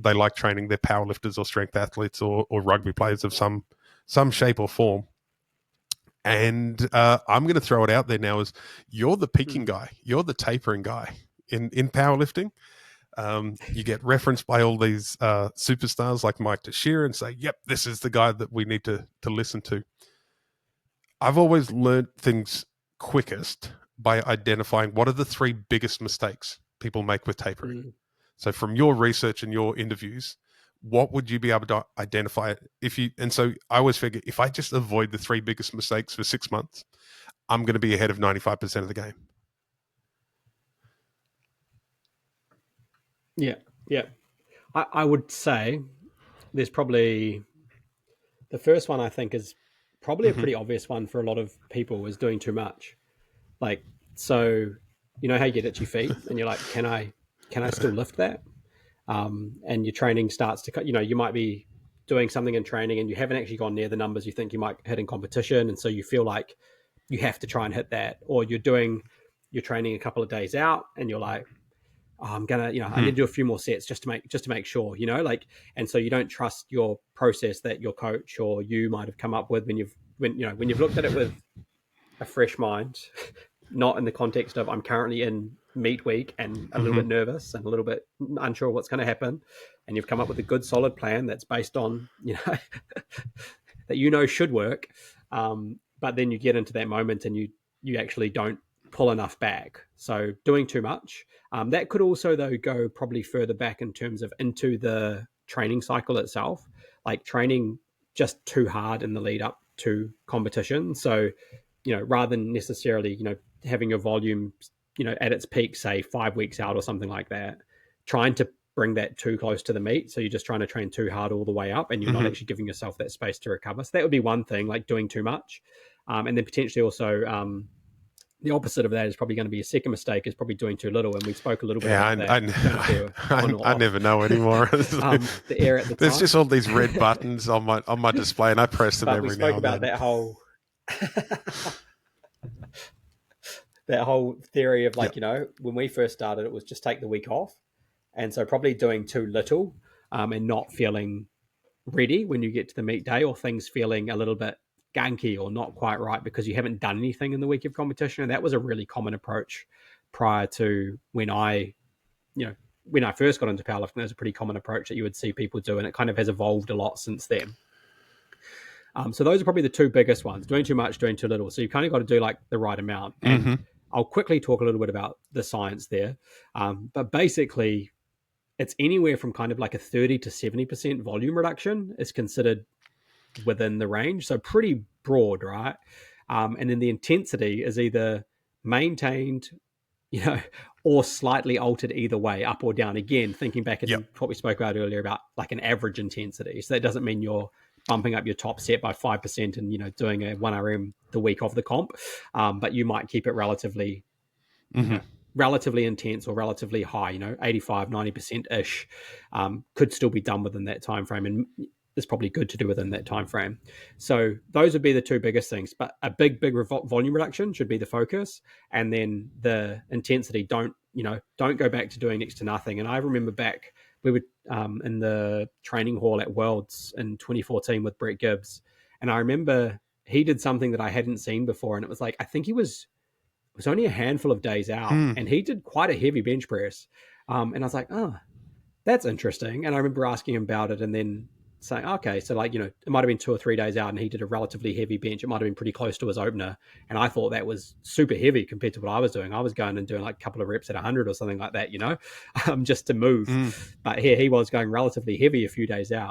they like training. They're powerlifters or strength athletes or rugby players of some shape or form. And I'm going to throw it out there now as you're the peaking guy. You're the tapering guy in powerlifting. You get referenced by all these superstars like Mike Teixeira and say, yep, this is the guy that we need to listen to. I've always learned things quickest by identifying what are the 3 biggest mistakes people make with tapering. So from your research and your interviews, what would you be able to identify and so I always figure if I just avoid the 3 biggest mistakes for 6 months, I'm going to be ahead of 95% of the game. Yeah. I would say there's probably the first one I think is probably a pretty obvious one for a lot of people is doing too much. Like, so, you know how you get itchy feet and you're like, can I still lift that? And your training starts to, you might be doing something in training and you haven't actually gone near the numbers you think you might hit in competition. And so you feel like you have to try and hit that, or you're training a couple of days out and you're like, oh, I'm gonna, I need to do a few more sets just to make sure, and so you don't trust your process that your coach or you might have come up with when you've looked at it with a fresh mind, not in the context of I'm currently in meet week and a little bit nervous and a little bit unsure what's going to happen, and you've come up with a good solid plan that's based on that should work, but then you get into that moment and you actually don't pull enough back. So doing too much. That could also though go probably further back in terms of into the training cycle itself, like training just too hard in the lead up to competition. So, rather than necessarily, having your volume, at its peak, say 5 weeks out or something like that, trying to bring that too close to the meet. So you're just trying to train too hard all the way up and you're not actually giving yourself that space to recover. So that would be one thing, like doing too much. And then potentially also, the opposite of that is probably going to be a second mistake is probably doing too little. And we spoke a little bit about that. I never know anymore. The air at the There's time. just all these red buttons on my display and I press them every now and then. We spoke about that whole theory of when we first started, it was just take the week off. And so probably doing too little and not feeling ready when you get to the meet day, or things feeling a little bit gunky or not quite right because you haven't done anything in the week of competition. And that was a really common approach prior to when I first got into powerlifting. It was a pretty common approach that you would see people do, and it kind of has evolved a lot since then. So those are probably the 2 biggest ones: doing too much, doing too little. So you've kind of got to do like the right amount. And I'll quickly talk a little bit about the science there. But basically, it's anywhere from kind of like a 30 to 70% volume reduction is considered within the range. So pretty broad, right? And then the intensity is either maintained, or slightly altered either way, up or down. Again, thinking back at what we spoke about earlier about like an average intensity. So that doesn't mean you're bumping up your top set by 5% and, doing a 1RM the week of the comp. But you might keep it relatively intense or relatively high, 85, 90%-ish, could still be done within that time frame. And it's probably good to do within that time frame. So those would be the 2 biggest things. But a big volume reduction should be the focus, and then the intensity. Don't go back to doing next to nothing. And I remember back we were in the training hall at Worlds in 2014 with Brett Gibbs, and I remember he did something that I hadn't seen before, and it was like I think it was only a handful of days out, and he did quite a heavy bench press, and I was like, oh, that's interesting. And I remember asking him about it, and then saying, okay, so it might have been 2 or 3 days out and he did a relatively heavy bench. It might have been pretty close to his opener. And I thought that was super heavy compared to what I was doing. I was going and doing like a couple of reps at 100 or something like that, just to move. But here he was going relatively heavy a few days out.